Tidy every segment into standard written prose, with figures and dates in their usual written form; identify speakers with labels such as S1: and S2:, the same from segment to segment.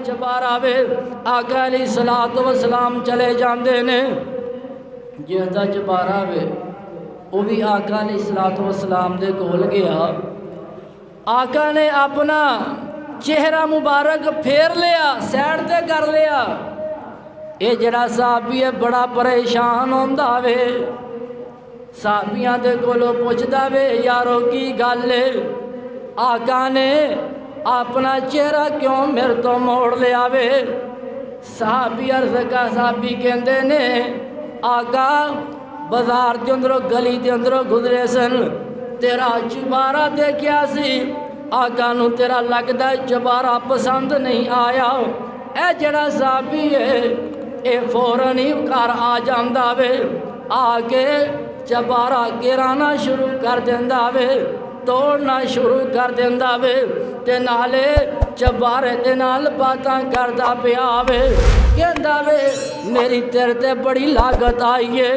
S1: چبارا وے آقا علیہ الصلوۃ والسلام چلے جاندے نے جس دا چبارا وے وہ بھی آقا علیہ الصلوۃ والسلام دے کول گیا آقا نے اپنا چہرہ مبارک پھیر لیا سیڈ تے کر لیا اے جڑا صحابی ہے بڑا پریشان ہوندا وے صحابیاں دے کولو پوچھدا وے یارو کی گل ہے آقا نے اپنا چہرہ کیوں میرے تو موڑ لیا وے صحابی عرض کا صحابی کہندے نے آقا بازار دے اندروں گلی دے اندروں گزرے سن تیرا چبارا دیکھیا سی آقا نو تیرا لگدا چبارا پسند نہیں آیا اے جڑا صحابی ہے اے فوراً ہی گھر آ جاندا وے آ کے چبارا گرانا شروع کر دیندا وے توڑنا شروع کر دیندا وے تے نالے چبارے دے نال باتاں کردا پیا وے کہندا وے میری تیرے تے بڑی لاگت آئی ہے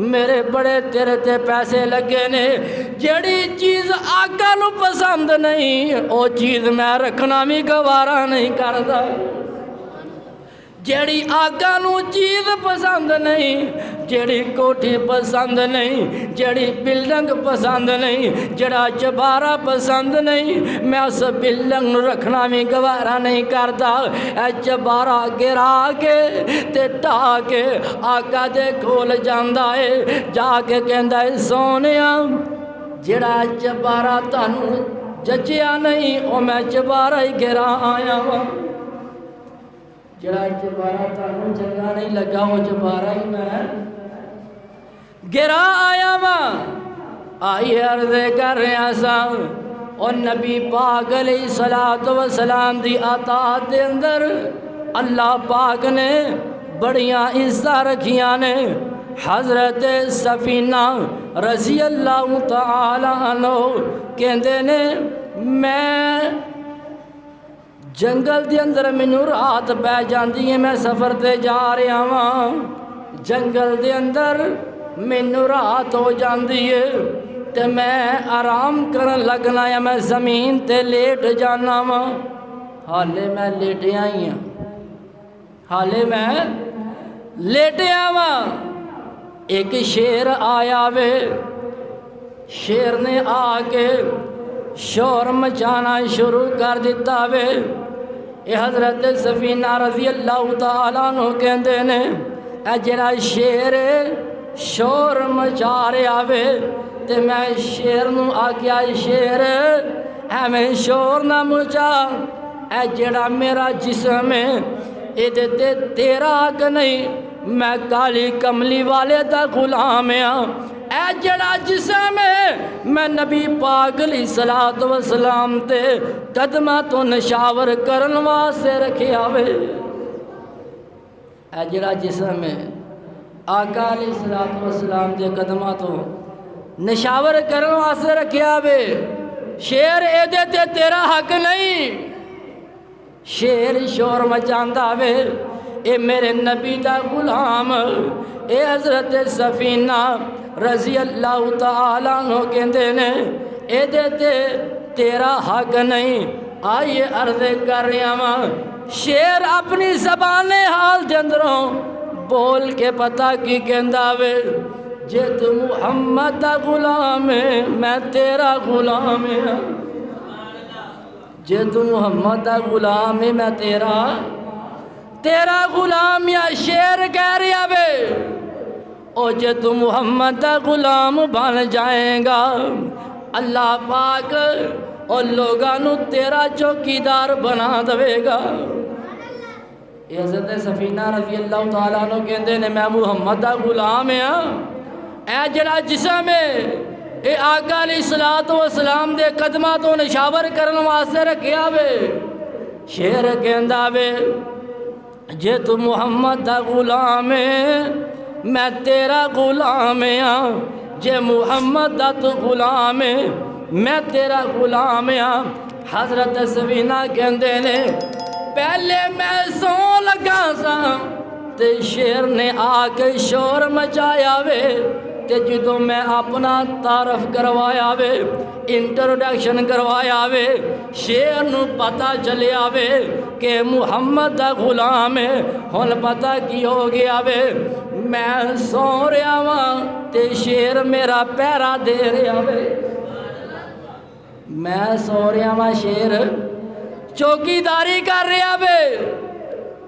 S1: میرے بڑے تیرے تے پیسے لگے نے جڑی چیز آقا نو پسند نہیں او چیز میں رکھنا بھی گوارا نہیں کردا جڑی آقا نو چیز پسند نہیں جڑی کوٹھی پسند نہیں جڑی بلڈنگ پسند نہیں جڑا چبارا پسند نہیں میں اس بلڈنگ نو رکھنا بھی گوارا نہیں کرتا اے چبارا گرا کے تے ٹا کے آقا دے کول جاندا ہے جا کے کہندا ہے سونیا جڑا چبارا تانوں جچیا نہیں او میں چبارا ہی گرا آیا ہوں جڑا چبارا تانوں چنگا نہیں لگا وہ چبارا ہی میں گرا آیا ماں آئی عرض کر رہا سا اور نبی پاک علیہ الصلوۃ والسلام دی اطاعت دے اندر اللہ پاک نے بڑیاں عزت رکھیاں نے حضرت سفینہ رضی اللہ تعالی عنہ کہندے نے میں جنگل دے اندر مینوں رات پہ جاندی ہے میں سفر تے جا رہا ہاں جنگل دے اندر مینوں رات ہو جاندی ہے تے میں آرام کرن لگنا یا میں زمین تے لیٹ جانا وا حالے میں لیٹیا ہی ہاں حالے میں لیٹیا وا ایک شیر آیا وے شیر نے آ کے شور مچانا شروع کر دیتا وے اے حضرت سفینہ رضی اللہ تعالیٰ عنہ کہندے نے اے جڑا شیر شور مچا رہا وے تے میں شیر نو آکھیا شیر ایویں شور نہ مچا اے جڑا میرا جسم ہے اے تے تیرا حق نہیں میں کالی کملی والے دا غلام ہاں اے جڑا جسم ہے میں نبی پاک علیہ الصلوۃ والسلام تے قدماں تو نشاور کرن واسطے رکھیا وے اے جڑا جسم ہے آقا علیہ الصلوۃ والسلام دے قدماں تو نشاور کرن واسطے رکھیا وے شیر اے دے تے تیرا حق نہیں شیر شور مچاندا وے اے میرے نبی دا غلام اے حضرت سفینہ رضی اللہ تعالیٰ عنہ کہندے نے اے دے تے تیرا حق نہیں آئیے عرض کر رہا ہاں شیر اپنی زبان حال دے اندروں بول کے پتہ کی کہندا وے جے تو محمد دا غلام ہے میں تیرا غلام ہاں جے تو محمد دا غلام ہے میں تیرا غلام یا شیر کہہ رہا وے او جے تو محمد دا غلام بن جائیں گا اللہ پاک اور لوگاں نو تیرا چوکیدار بنا دے گا حضرت سفینہ رضی اللہ تعالیٰ عنہ کہندے نے میں محمد دا غلام ہاں اے جڑا جسم ہے اے آقا علیہ الصلوۃ والسلام دے قدماں تو نشاور کرن واسطے رکھیا وے شیر کہندا وے جے تو محمد دا غلام ہے میں تیرا غلام ہاں جے محمد دا تو غلام ہے میں تیرا غلام ہاں حضرت سفینہ کہندے نے پہلے میں سو لگا سا تے شیر نے آ کے شور مچایا وے تے جدوں میں اپنا تعارف کروایا وے انٹروڈکشن کروایا وے شیر نو پتہ چلیا وے کہ محمد دا غلام ہے ہن پتہ کی ہو گیا وے میں سو رہا واں تے شیر میرا پہرا دے رہا وے میں سو رہا واں شیر چوکیداری کر رہا وے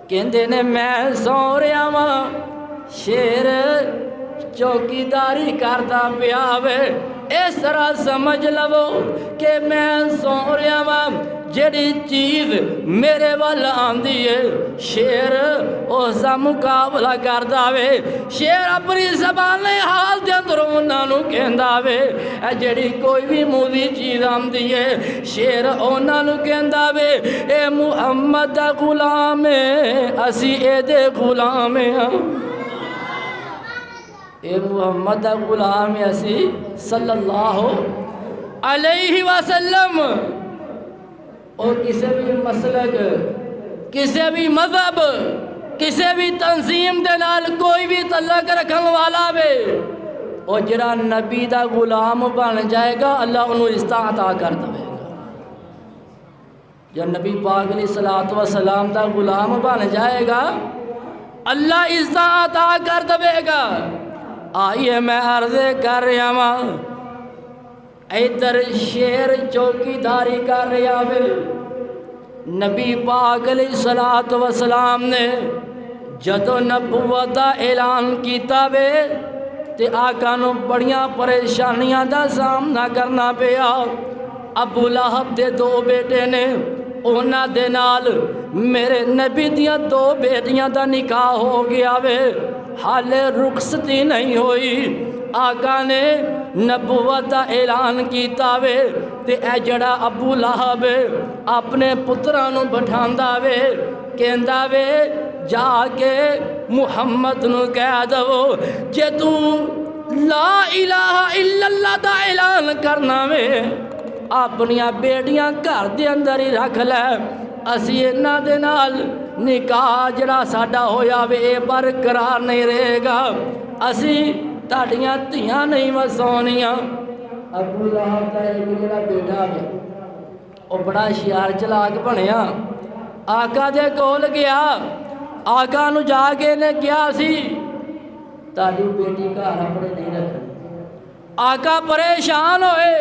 S1: کہندے نے میں سو رہا واں شیر چوکیداری کرتا پیا وے اس طرح سمجھ لو کہ میں سو رہا واں جڑی چیز میرے وال آندی ہے شیر اس دا مقابلہ کردا وے شیر اپنی زبان حال دے اندر انہاں نوں کہندا وے جڑی کوئی بھی موزی چیز آندی ہے شیر انہاں نوں کہندا وے اے محمد دا غلام ہے اسی اے دے غلام ہاں اے محمد دا غلام ہے اسی صلی اللہ علیہ وسلم اور کسی بھی مسلک کسی بھی مذہب کسی بھی تنظیم دے نال کوئی بھی تعلق رکھن والا وے اور جڑا نبی دا غلام بن جائے گا اللہ انہوں عزت عطا کر دے گا جب نبی پاک علیہ الصلوۃ والسلام دا غلام بن جائے گا اللہ عزت عطا کر دے گا آئیے میں عرض کر رہا ہاں ادھر شیر چوکیداری کر رہا وے نبی پاک علیہ الصلوۃ والسلام نے جدو نبوت دا اعلان کیتا وے تے آقا نو بڑیاں پریشانیاں دا سامنا کرنا پیا ابو لہب دے دو بیٹے نے اونا دے نال میرے نبی دیاں دو بیٹیاں دا نکاح ہو گیا وے حالے رخصتی نہیں ہوئی آقا نے نبوت دا اعلان کیتا وے تے اے جڑا ابو لہب اپنے پتراں نوں بٹھاندا وے کہندا وے جا کے محمد نو کہہ دو جے تو لا الہ الا اللہ دا اعلان کرنا وے اپنیاں بیٹیاں گھر دے اندر ہی رکھ لے اسی انہاں دے نال نکاح جڑا ساڈا ہویا وے اے برقرار نہیں رہے گا اسی تاڑیاں تیاں نہیں وسونیاں ابو لہب دا ایک جڑا بیٹا وے او بڑا شیار چلاک بنیا آقا دے کول گیا آقا نو جا کے نے کیا سی تاڑی بیٹی گھر اپنے نہیں رکھنی آقا پریشان ہوئے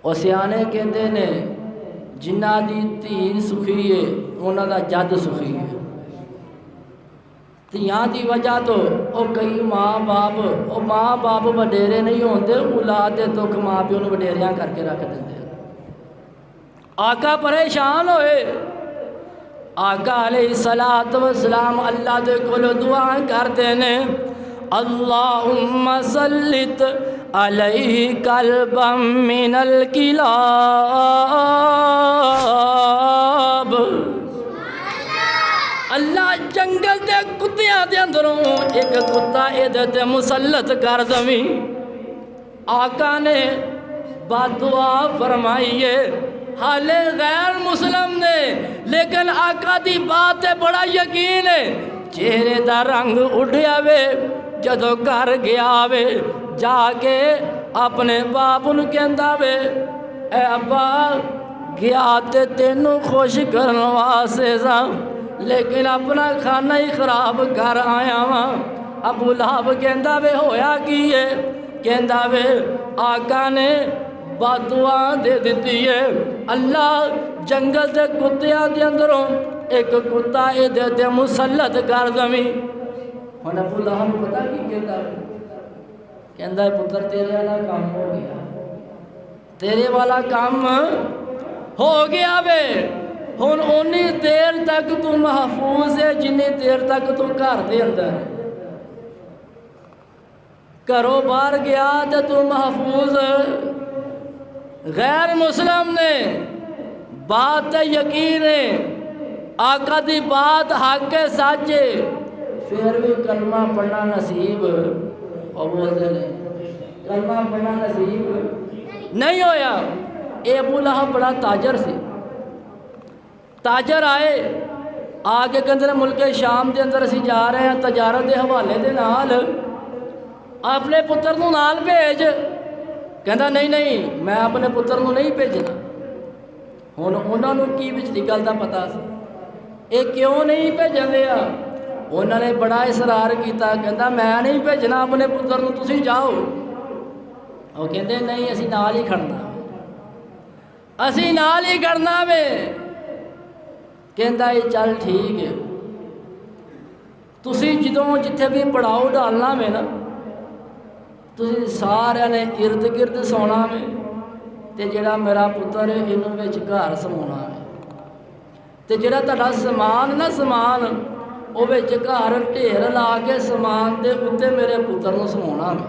S1: او سیانے کہندے نے جنہ دی تھی سکھی ہے انہاں دا جد سکھی ہے تیاں دی وجہ تو او کئی ماں باپ وڈیرے نہیں ہوندے اولاد دے دکھ ماں پیو نوں وڈیریاں کر کے رکھ دیندے آقا پریشان ہوئے آقا علیہ الصلوۃ والسلام اللہ دے کول دعا کرتے نے اللہم سلط علیہ قلبا من الکلاب اللہ جنگل دے کتیاں دے اندروں ایک کتا ادھر مسلط کر دویں آقا نے بد دعا فرمائیے حالے غیر مسلم نے لیکن آقا دی بات بڑا یقین ہے چہرے دا رنگ اڑیا وے جدو گھر گیا وے جا کے اپنے باپ نو کہندا وے اے ابا گیا تے تینوں خوش کرن واسطے سا لیکن اپنا کھانا ہی خراب کر آیا وا ابو لہب کہندا وے ہویا کی ہے کہندا وے آقا نے بد دعا دے دیتی ہے اللہ جنگل دے کتیاں دے اندروں ایک کتا ادھر تے مسلط کر دویں ہن ابو لہب پتہ کی کہندا ہے پتر تیرے والا کام ہو گیا تیرے والا کام ہو گیا وے ہن اونی دیر تک تو محفوظ ہے جنی دیر تک تو گھر دے اندر گھروں باہر گیا تے تو محفوظ غیر مسلم نے بات یقین ہے آقا دی بات حق ہے سچ پھر بھی کلمہ پڑھنا نصیب اور بولتے ہیں کلمہ پڑھنا نصیب نہیں ہویا اے ابو لہب بڑا تاجر سی تاجر آئے آگے کندر ملک شام دے اندر اسی جا رہے ہیں تجارت دے حوالے دے نال اپنے پتر نوں نال بھیج، کہندا نہیں نہیں میں اپنے پتر نوں نہیں بھیجنا۔ ہن انہاں نوں کی وچ دی گل دا پتہ سی، اے کیوں نہیں بھیجن دیا؟ انہاں نے بڑا اصرار کیتا، کہندا میں نہیں بھیجنا اپنے پتر نوں، تسی جاؤ۔ وہ کہندے نہیں اسی نال ہی کھڑنا، اسی نال ہی کھڑنا وے۔ کہندا اے چل ٹھیک ہے، تسی جدوں جتھے بھی پڑاؤ ڈالنا میں نا، تسی سارے نے ارد گرد سونا میں، تے جڑا میرا پتر ہے انہوں وچ گھر سماونا ہے، تے جڑا تہاڈا سامان نا سامان وہ وچ گھر ڈھیر لا کے سامان دے اُتے میرے پتر نوں سماونا ہے۔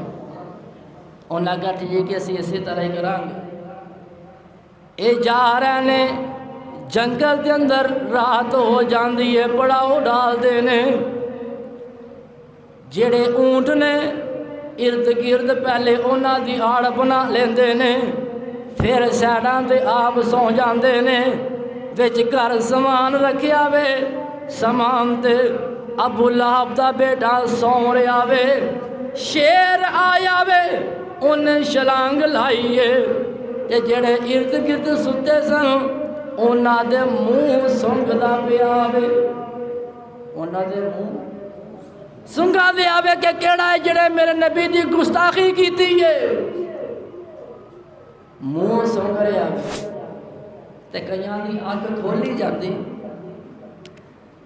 S1: انہاں کہا ٹھیک ہے اسی اسی طرح ہی کریں گے۔ اے جا رہے نے جنگل دے اندر، رات ہو جاندی ہے، پڑاؤ ڈال دے نے۔ جڑے اونٹ نے ارد گرد پہلے انہاں دی آڑ بنا لیندے نے، پھر سیڈاں تے آپ سو جاندے نے، وچ گھر سامان رکھیا وے، سامان تے ابو لہب دا بیٹا سو رہا وے، شیر آیا وے انہیں شلانگ لائیے، تے جڑے ارد گرد ستے سن انہاں دے منہ سنگدا پیا وے، انہاں دے منہ سنگا دے آوے کہ کیڑا ہے جڑے میرے نبی دی گستاخی کیتی ہے، منہ سنگ رہے آوے۔ تے کئیاں دی اکھ کھولی جاندی،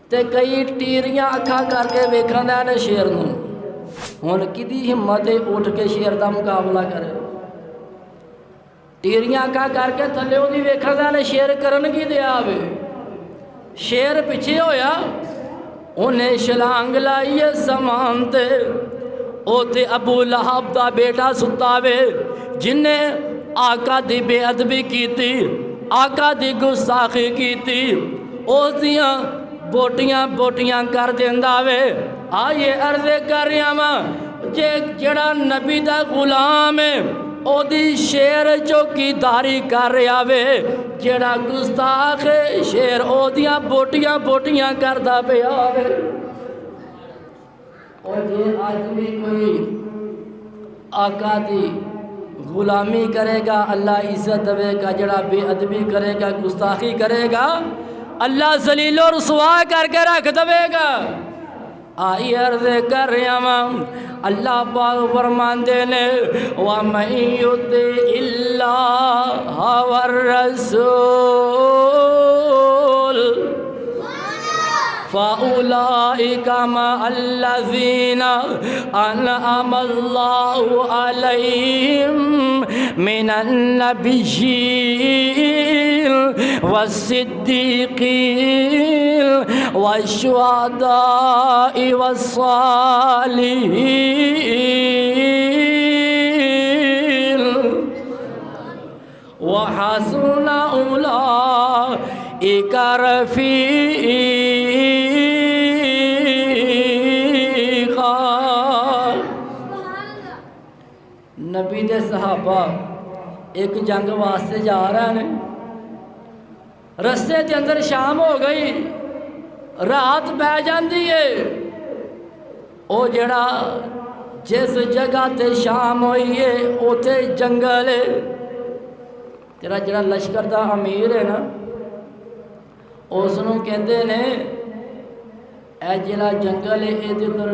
S1: تے کئی ٹیریاں اکھا کر کے ویکھن دے نے شیر نوں۔ ہن کدی ہمت ہے اٹھ کے شیر دا مقابلہ کرے؟ ٹیریاں اکھا کر کے تھلے دی ویکھن دے نے شیر کرن کی دے آوے؟ شیر پیچھے ہویا، انہیں شلانگ لائیے سامان تے، او تے ابو لہب دا بیٹا ستا وے، جنہیں آقا دی بے ادبی کیتی، آقا دی گستاخی کیتی، اس دیاں بوٹیاں بوٹیاں کر دیندا وے۔ آئیے عرض کر رہا ہاں، جڑا نبی دا غلام ہے او دی شیر چوکی داری کر رہا وے، جڑا گستاخ شیر او دیاں بوٹیاں بوٹیاں کردا پیا وے۔ اور جے آج بھی کوئی آقا دی غلامی کرے گا اللہ عزت دے گا، جڑا بے ادبی کرے گا گستاخی کرے گا اللہ ذلیل و رسوا کر کے رکھ دے گا۔ آئی عرض کر رہا ہوں، اللہ پاک فرماندے نے وَمَن يُطِعِ اللَّهَ وَالرَّسُولَ فَأُولَئِكَ مَعَ الَّذِينَ أَنْعَمَ اللَّهُ عَلَيْهِمْ مِنَ النَّبِيِّينَ وَالصِّدِّيقِينَ وَالشُّهَدَاءِ وَالصَّالِحِينَ وَحَسُنَ أُولَئِكَ رفیقا۔ نبی دے صحابہ ایک جنگ واسطے جا رہے ہیں، رستے کے اندر شام ہو گئی، رات پہ جاندی ہے۔ او جڑا جس جگہ تے شام ہوئی ہے اوتھے جنگل ہے، تیرا جڑا لشکر دا امیر ہے نا اس نوں کہندے نے اے جڑا جنگل ہے اے دے اندر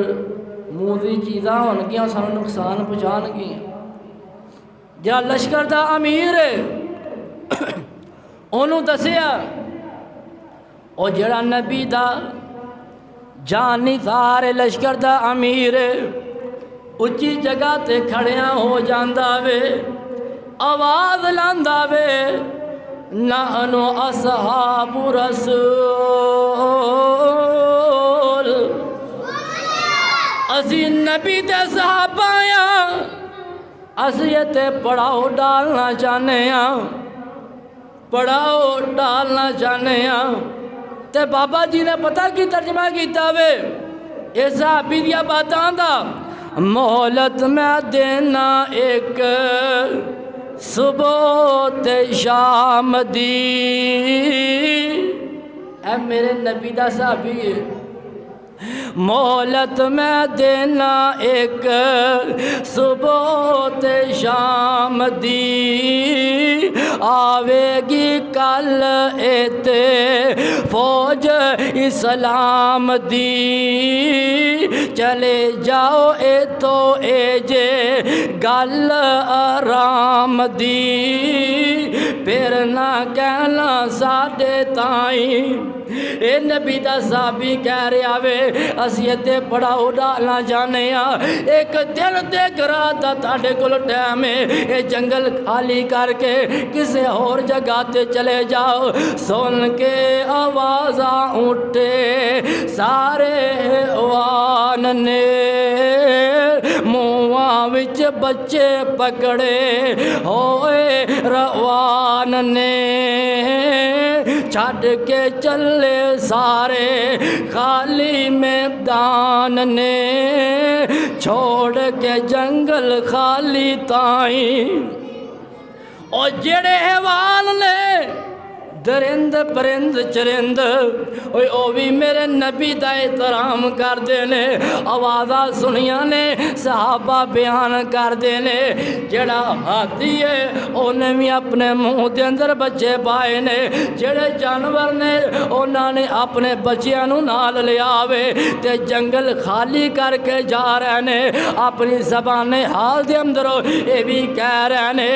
S1: موذی چیزاں ہون گیاں، سانوں نقصان پہنچان گیاں۔ جڑا لشکر دا امیر ہے انہوں دسیا، او جڑا نبی دا جانی ثار لشکر دا امیر ہے اچھی جگہ تے کھڑیاں ہو جاندا وے، آواز لاندا وے نحنو اصحاب رسول، اسی نبی دے صحابہ ہاں، اسی تے پڑاؤ ڈالنا چاہنے ہاں، پڑاؤ ڈالنا چاہنے ہاں۔ تے بابا جی نے پتہ کی ترجمہ کیتا وے اے صحابی دیا باتاں دا، مہلت میں دینا ایک صبح تے شام دی۔ اے میرے نبی دا صحابی ہے، مہلت میں دینا ایک صبح تے شام دی آوے گی کل ایتے فوج اسلام دی چلے جاؤ اے تو اے جے گل آرام دی پھر نہ کہنا ساڈے تائیں اے نبی دا صحابی کہہ رہا وے اسی تے بڑا اڈالنا جانے ایک دن تے رات دا تاڈے کول ٹائم ہے اے جنگل خالی کر کے کسے اور جگہ تے چلے جاؤ سن کے آوازاں اٹھے سارے وان نے منہاں وچ بچے پکڑے ہوئے روان نے چھڈ کے چلے سارے خالی میدان نے چھوڑ کے جنگل خالی تائیں اور جڑے حیوان نے درند پرند چرند او بھی میرے نبی دا احترام کر دینے آوازہ سنیاں نے صحابہ بیان کر دینے جڑا ہاتھی ہے انہیں بھی اپنے منہ دے اندر بچے پائے نے جڑے جانور نے انہوں نے اپنے بچیاں نو نال لے آوے تے جنگل خالی کر کے جا رہے نے اپنی زبان حال دے اندر اے بھی کہہ رہے نے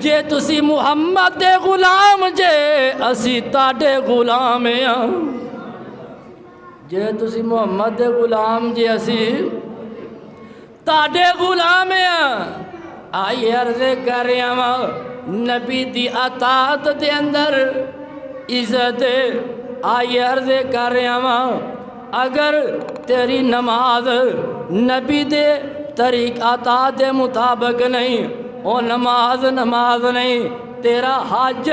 S1: جے تسی محمد دے غلام جے اسی تاڑے غلام ہیں جے تسی محمد دے غلام جے اسی تاڑے غلام ہیں آئی عرض کر رہے ہیں نبی دی اطاعت دے اندر عزت آئی عرض کر رہے ہیں اگر تیری نماز نبی دے طریق اطاعت دے مطابق نہیں او نماز نہیں تیرا حج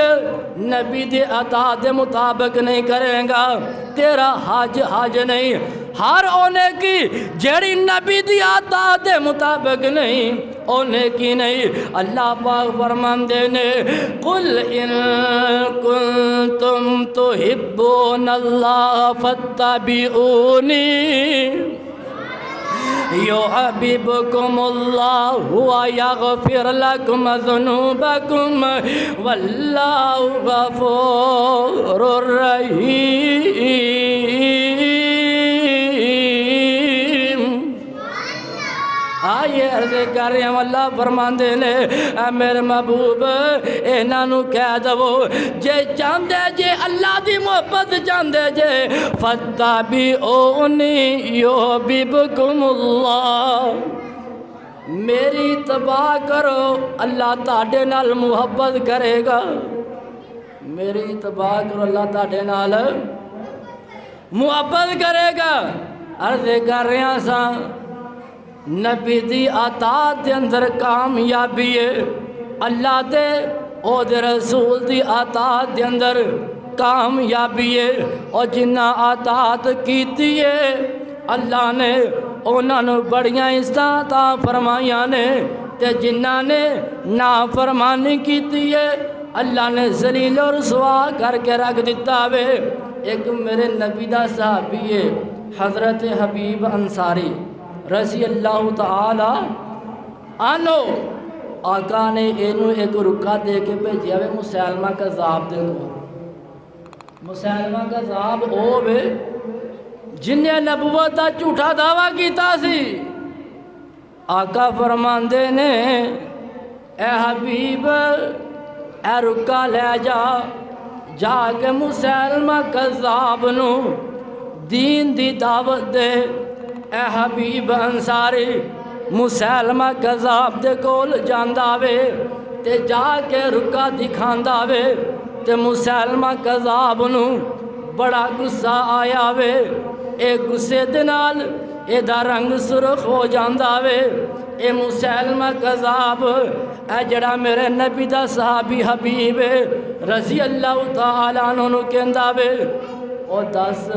S1: نبی دے اطاعت دے مطابق نہیں کرے گا تیرا حج نہیں ہر اونے کی جڑی نبی دی اطاعت دے مطابق نہیں اونے کی نہیں اللہ پاک فرماندے نے قل ان کنتم تحبون اللہ فاتبعونی يحببكم الله ويغفر لكم ذنوبكم والله غفور رحيم آئیے عرض کر رہے ہیں اللہ فرماندے نے اے میرے محبوب انہاں نو کہہ دو جے چاندے جے اللہ دی محبت چاندے جے فاتبعونی یحببکم اللہ میری اتباع کرو اللہ تاڑے نال محبت کرے گا میری اتباع کرو اللہ تاڑے نال محبت کرے گا عرض کر رہے ہیں ساں نبی دی اطاعت دے اندر کامیابی ہے اللہ دے او دے رسول دی اطاعت دے اندر کامیابی ہے اور جنہ اطاعت کیتی ہے اللہ نے انہاں نو بڑیاں عزتاں فرمائیاں نے تے جنہ نے نافرمانی کیتی ہے اللہ نے ذلیل و رسوا کر کے رکھ دیتا وے ایک میرے نبی دا صحابی ہے حضرت حبیب انصاری رضی اللہ تعالی عنہ آقا نے اینو ایک رکا دے کے بھیجیا وے مسلمہ کذاب دے کو مسلمہ کذاب او وے جن نے نبوت دا جھوٹا دعویٰ کیتا سی آقا فرماندے نے اے حبیب اے رکا لے جا کے مسلمہ کذاب نو دین دی دعوت دے اے حبیب انصاری مسلمہ کذاب دے کول جاندا وے تے جا کے رکا دکھاندا وے تے مسلمہ کذاب نو بڑا غصہ آیا وے اے غصے دے نال اے دا رنگ سرخ ہو جاندا وے اے مسلمہ کذاب اے جڑا میرے نبی دا صحابی حبیب رضی اللہ تعالیٰ عنہ نو کہندا وے او دس